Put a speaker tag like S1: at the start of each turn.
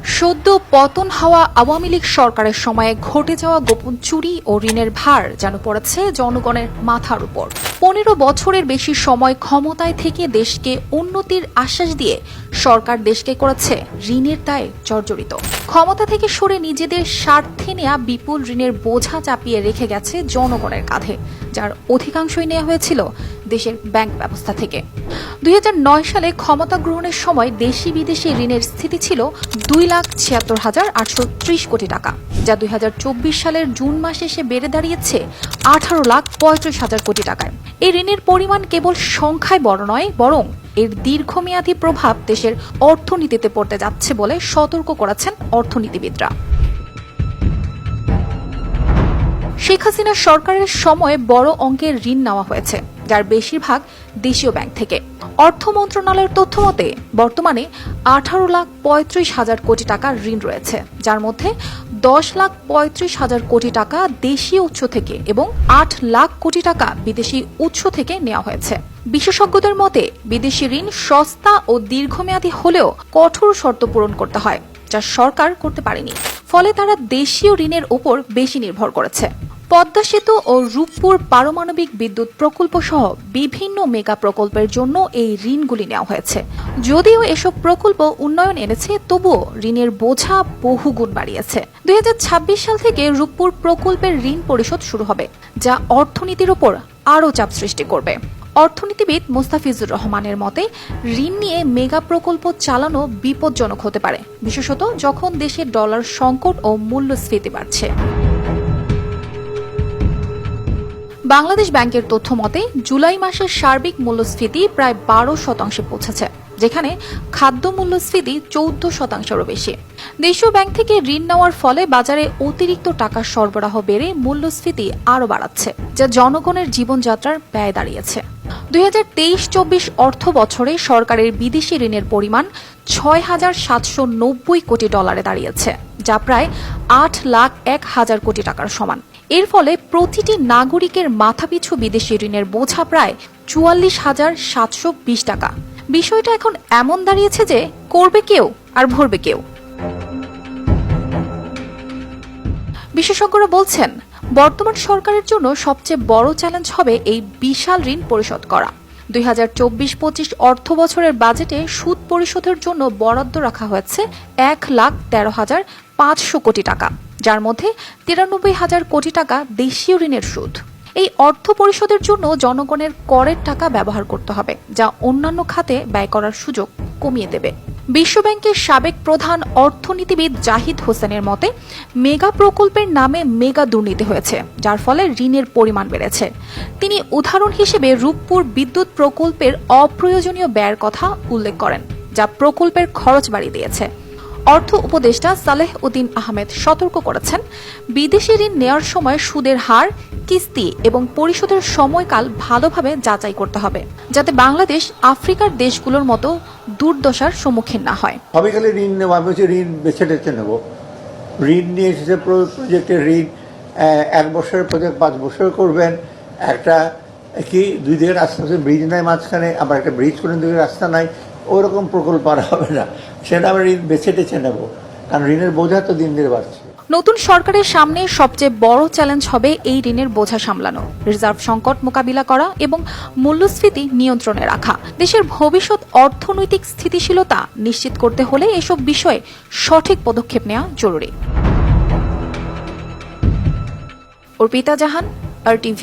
S1: সদ্য পতন হওয়া আওয়ামী লীগ সরকারের সময়ে ঘটে যাওয়া গোপন চুরি ও ঋণের ভার যেন পড়েছে জনগণের মাথার উপর। 15 বছরের বেশি সময় ক্ষমতায় থেকে দেশকে উন্নতির আশ্বাস দিয়ে সরকার দেশকে করেছে ঋণের দায়ে জর্জরিত। ক্ষমতা থেকে সরে নিজেদের স্বার্থে নেওয়া বিপুল ঋণের বোঝা চাপিয়ে রেখে গেছে জনগণের কাঁধে, যার অধিকাংশই নেওয়া হয়েছিল দেশের ব্যাংক ব্যবস্থা থেকে। 2009 সালে ক্ষমতা গ্রহণের সময় দেশি বিদেশি ঋণের স্থিতি ছিল 2,76,830 কোটি টাকা, যা 2024 সালের জুন মাসে এসে বেড়ে দাঁড়িয়েছে 18,35,000 কোটি টাকায়। এই ঋণের পরিমাণ কেবল সংখ্যায় বড় নয়, বরং এর দীর্ঘমেয়াদী প্রভাব দেশের অর্থনীতিতে পড়তে যাচ্ছে বলে সতর্ক করেছেন অর্থনীতিবিদরা। শেখ হাসিনা সরকারের সময়ে বড় অঙ্কের ঋণ নেওয়া হয়েছে, যার বেশিরভাগ দেশীয় ব্যাংক থেকে। অর্থ মন্ত্রণালয়ের তথ্য মতে বর্তমানে 18,35,000 কোটি টাকার ঋণ রয়েছে, যার মধ্যে 10,35,000 কোটি টাকা দেশীয় উৎস থেকে এবং 8 লাখ কোটি টাকা বিদেশি উৎস থেকে নেওয়া হয়েছে। বিশেষজ্ঞদের মতে বিদেশি ঋণ সস্তা ও দীর্ঘমেয়াদী হলেও কঠোর শর্ত পূরণ করতে হয়, যা সরকার করতে পারেনি। ফলে তারা দেশীয় ঋণের উপর বেশি নির্ভর করেছে। পদ্মা সেতু ও রূপপুর পারমাণবিক বিদ্যুৎ প্রকল্প সহ বিভিন্ন মেগা প্রকল্পের জন্য এই ঋণগুলি নেওয়া হয়েছে। যদিও এসব প্রকল্প উন্নয়ন এনেছে, তবুও ঋণের বোঝা বহুগুণ বাড়িয়েছে। 2026 সাল থেকে রূপপুর প্রকল্পের ঋণ পরিশোধ শুরু হবে, যা অর্থনীতির উপর আরও চাপ সৃষ্টি করবে। অর্থনীতিবিদ মোস্তাফিজুর রহমানের মতে ঋণ নিয়ে মেগা প্রকল্প চালানো বিপজ্জনক হতে পারে, বিশেষত যখন দেশে ডলার সংকট ও মূল্যস্ফীতি বাড়ছে। বাংলাদেশ ব্যাংকের তথ্য মতে জুলাই মাসের সার্বিক মূল্যস্ফীতি প্রায় 12% পৌঁছেছে, যেখানে খাদ্য মূল্যস্ফীতি 14%-এরও বেশি। দেশীয় ব্যাংক থেকে ঋণ নেওয়ার ফলে বাজারে অতিরিক্ত টাকা সরবরাহ বেড়ে মূল্যস্ফীতি আরও বাড়াচ্ছে, যা জনগণের জীবনযাত্রার ব্যয় দাঁড়িয়েছে। 2023-24 অর্থ বছরে সরকারের বিদেশি ঋণের পরিমাণ 6,790 কোটি ডলারে দাঁড়িয়েছে, যা প্রায় 8,01,000 কোটি টাকার সমান। এর ফলে প্রতিটি নাগরিকের মাথাপিছু বিদেশি ঋণের বোঝা প্রায় 44,720 টাকা। বিষয়টা এখন এমন দাঁড়িয়েছে যে করবে কেউ আর ভরবে কেউ। বিশেষজ্ঞরা বলছেন বর্তমান সরকারের জন্য সবচেয়ে বড় চ্যালেঞ্জ হবে এই বিশাল ঋণ পরিশোধ করা। 2024-25 অর্থ বছরের বাজেটে সুদ পরিশোধের জন্য বরাদ্দ রাখা হয়েছে 1,13,500 কোটি টাকা, যার মধ্যে 93,000 কোটি টাকা দেশীয় ঋণের সুদ। এই অর্থ পরিশোধের জন্য জনগণের করের টাকা ব্যবহার করতে হবে, যা অন্যান্য খাতে ব্যয় করার সুযোগ কমিয়ে দেবে। বিশ্বব্যাংকের সাবেক প্রধান অর্থনীতিবিদ জাহিদ হোসেনের মতে মেগা প্রকল্পের নামে মেগা দুর্নীতি হয়েছে, যার ফলে ঋণের পরিমাণ বেড়েছে। তিনি উদাহরণ হিসেবে রূপপুর বিদ্যুৎ প্রকল্পের অপ্রয়োজনীয় ব্যয়ের কথা উল্লেখ করেন, যা প্রকল্পের খরচ বাড়িয়ে দিয়েছে। অর্থ উপদেষ্টা সালেহ উদ্দিন আহমেদ সতর্ক করেছেন বিদেশি ঋণ নেওয়ার সময় সুদের হার, কিস্তি এবং পরিশোধের সময়কাল ভালোভাবে যাচাই করতে হবে, যাতে বাংলাদেশ আফ্রিকার দেশগুলোর মতো দুর্দশার সম্মুখীন না হয়।
S2: আমি খালি ঋণ নেব, আমি হচ্ছে ঋণ বেছে টেছে নেব। ঋণ নিয়ে এসেছে প্রজেক্টের ঋণ 1 বছরের প্রজেক্ট 5 বছর করবেন। একটা কি 2 দিকের রাস্তা আছে, ব্রিজ নাই মাঝখানে, আবার একটা ব্রিজ করে 2 দিকের রাস্তা নাই, ওরকম প্রকল্প আর হবে না। সেটা আমরা ঋণ বেছে টেছে নেব, কারণ ঋণের বোঝা তো দিন দিন বাড়ছে।
S1: নতুন সরকারের সামনে সবচেয়ে বড় চ্যালেঞ্জ হবে এই ঋণের বোঝা সামলানো, রিজার্ভ সংকট মোকাবিলা করা এবং মূল্যস্ফীতি নিয়ন্ত্রণে রাখা। দেশের ভবিষ্যৎ অর্থনৈতিক স্থিতিশীলতা নিশ্চিত করতে হলে এসব বিষয়ে সঠিক পদক্ষেপ নেওয়া জরুরি। অর্পিতা জাহান, RTV।